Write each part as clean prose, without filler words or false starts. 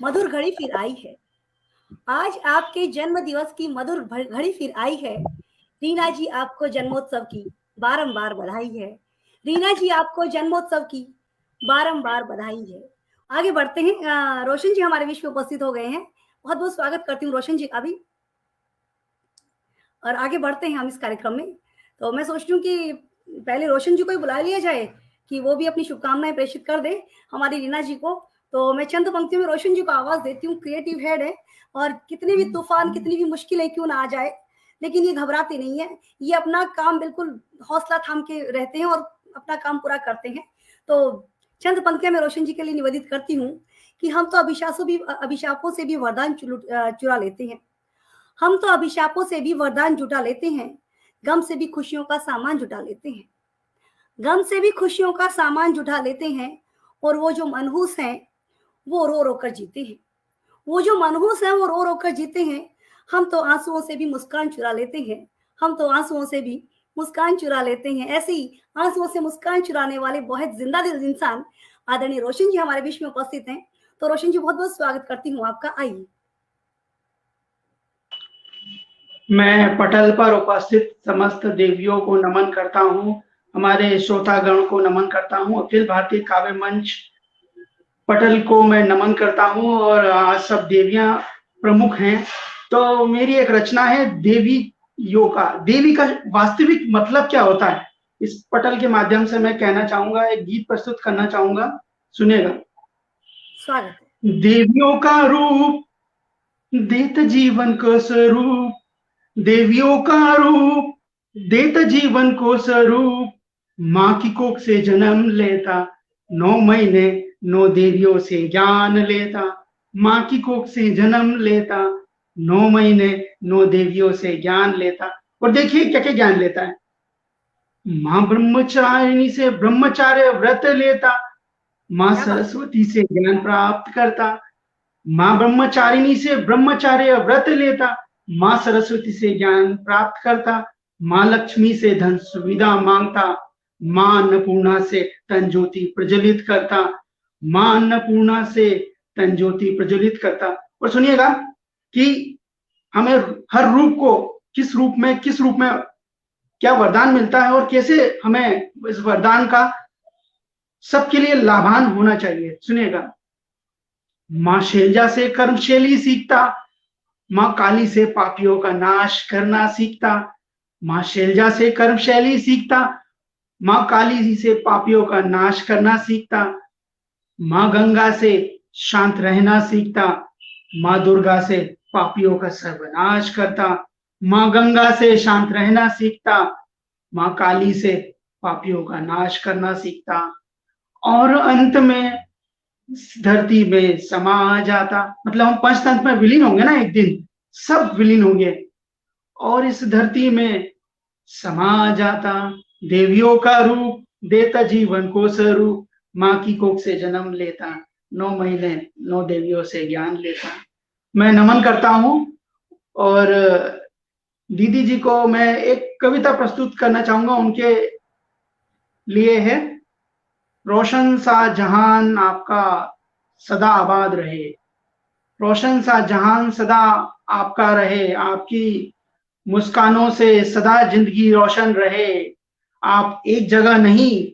मधुर घड़ी फिर आई है। आज आपके जन्म दिवस की मधुर घड़ी फिर आई है। रीना जी आपको जन्मोत्सव की बारंबार बधाई है। रीना जी आपको जन्मोत्सव की बारंबार बधाई है। आगे बढ़ते हैं। रोशन जी हमारे बीच में उपस्थित हो गए हैं। बहुत बहुत स्वागत करती हूँ रोशन जी का भी। और आगे बढ़ते हैं हम इस कार्यक्रम में। तो मैं सोच रही हूँ कि पहले रोशन जी को ही बुला लिया जाए कि वो भी अपनी शुभकामनाएं प्रेषित कर दे हमारी रीना जी को। तो मैं चंद पंक्तियों में रोशन जी को आवाज देती हूँ। क्रिएटिव हेड है और कितने भी तूफान कितनी भी मुश्किलें क्यों ना आ जाए लेकिन ये घबराते नहीं है। ये अपना काम बिल्कुल हौसला थाम के रहते हैं और अपना काम पूरा करते हैं। तो चंद पंक्तियां मैं रोशन जी के लिए निवेदित करती हूँ कि हम तो अभिशापों से भी वरदान चुरा लेते हैं। हम तो अभिशापों से भी वरदान जुटा लेते हैं। गम से भी खुशियों का सामान जुटा लेते हैं। गम से भी खुशियों का सामान जुटा लेते हैं। और वो जो मनहूस हैं वो रो रो कर जीते हैं। वो जो मनहूस हैं वो रो रो कर जीते हैं। हम तो आंसुओं से भी मुस्कान चुरा लेते हैं। हम तो आंसुओं से भी मुस्कान चुरा लेते हैं। ऐसे ही आंसुओं से मुस्कान चुराने वाले बहुत जिंदा दिल इंसान आदरणीय रोशन जी हमारे बीच में उपस्थित हैं। तो रोशन जी बहुत बहुत स्वागत करती हूँ आपका। आइए। मैं पटल पर उपस्थित समस्त देवियों को नमन करता हूँ, हमारे श्रोतागण को नमन करता हूँ, अखिल भारतीय काव्य मंच पटल को मैं नमन करता हूँ और आज सब देवियां प्रमुख हैं। तो मेरी एक रचना है देवी योगा। देवी का वास्तविक मतलब क्या होता है, इस पटल के माध्यम से मैं कहना चाहूंगा, एक गीत प्रस्तुत करना चाहूंगा, सुनिएगा। स्वागत है। देवियों का रूप देत जीवन को स्वरूप, देवियों का रूप देता जीवन को स्वरूप, माँ की कोख से जन्म लेता 9 महीने 9 देवियों से ज्ञान लेता, माँ की कोख से जन्म लेता 9 महीने 9 देवियों से ज्ञान लेता। और देखिए क्या क्या ज्ञान लेता है। माँ ब्रह्मचारिणी से ब्रह्मचार्य व्रत लेता, माँ सरस्वती से ज्ञान प्राप्त करता, माँ ब्रह्मचारिणी से ब्रह्मचार्य व्रत लेता, माँ सरस्वती से ज्ञान प्राप्त करता, माँ लक्ष्मी से धन सुविधा मांगता, माँ अन्नपूर्णा से तन ज्योति प्रज्वलित करता, माँ अन्नपूर्णा से तन ज्योति प्रज्वलित करता। और सुनिएगा कि हमें हर रूप को किस रूप में क्या वरदान मिलता है और कैसे हमें इस वरदान का सबके लिए लाभान होना चाहिए। सुनिएगा। माँ शैलजा से कर्मशैली सीखता, माँ काली से पापियों का नाश करना सीखता, माँ शैलजा से कर्मशैली सीखता, माँ काली से पापियों का नाश करना सीखता, माँ गंगा से शांत रहना सीखता, माँ दुर्गा से पापियों का सर्वनाश करता, माँ गंगा से शांत रहना सीखता, माँ काली से पापियों का नाश करना सीखता, और अंत में धरती में समा जाता। मतलब हम पंचतंत्र में विलीन होंगे ना, एक दिन सब विलीन होंगे और इस धरती में समा जाता। देवियों का रूप देता जीवन को स्वरूप, माँ की कोख से जन्म लेता 9 महीने 9 देवियों से ज्ञान लेता। मैं नमन करता हूँ और दीदी जी को मैं एक कविता प्रस्तुत करना चाहूंगा, उनके लिए है। रोशन सा जहान आपका सदा आबाद रहे, रोशन सा जहान सदा आपका रहे, आपकी मुस्कानों से सदा जिंदगी रोशन रहे, आप एक जगह नहीं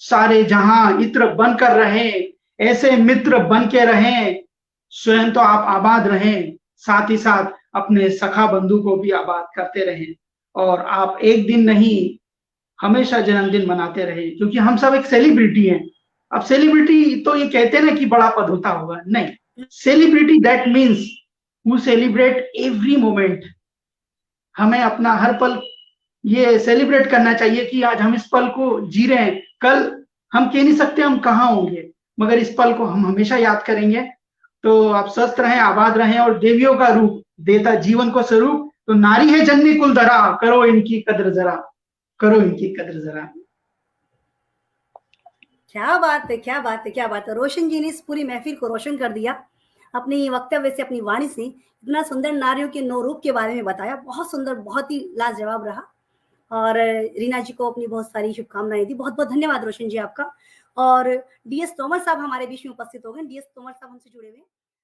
सारे जहां इत्र बनकर रहे, ऐसे मित्र बन के रहें, स्वयं तो आप आबाद रहें, साथ ही साथ अपने सखा बंधु को भी आबाद करते रहें, और आप एक दिन नहीं हमेशा जन्मदिन मनाते रहे, क्योंकि हम सब एक सेलिब्रिटी हैं। अब सेलिब्रिटी तो ये कहते हैं ना कि बड़ा पद होता होगा, नहीं, celebrity that means who celebrate every moment. हमें अपना हर पल ये सेलिब्रेट करना चाहिए कि आज हम इस पल को जी रहे हैं, कल हम कह नहीं सकते हम कहाँ होंगे, मगर इस पल को हम हमेशा याद करेंगे। तो आप स्वस्थ रहें, आबाद रहें, और देवियों का रूप देता जीवन को स्वरूप, तो नारी है जननी कुल धरा, करो इनकी कद्र जरा, करो इनकी कद्र जरा। क्या बात है, क्या बात है, क्या बात है। रोशन जी ने इस पूरी महफिल को रोशन कर दिया अपनी वक्तव्य से, अपनी वाणी से। इतना सुंदर नारियों के 9 रूप के बारे में बताया, बहुत सुंदर, बहुत ही लाजवाब रहा। और रीना जी को अपनी बहुत सारी शुभकामनाएं दी। बहुत बहुत धन्यवाद रोशन जी आपका। और डीएस तोमर साहब हमारे बीच में उपस्थित हो गए। डीएस तोमर साहब हमसे जुड़े हुए हैं।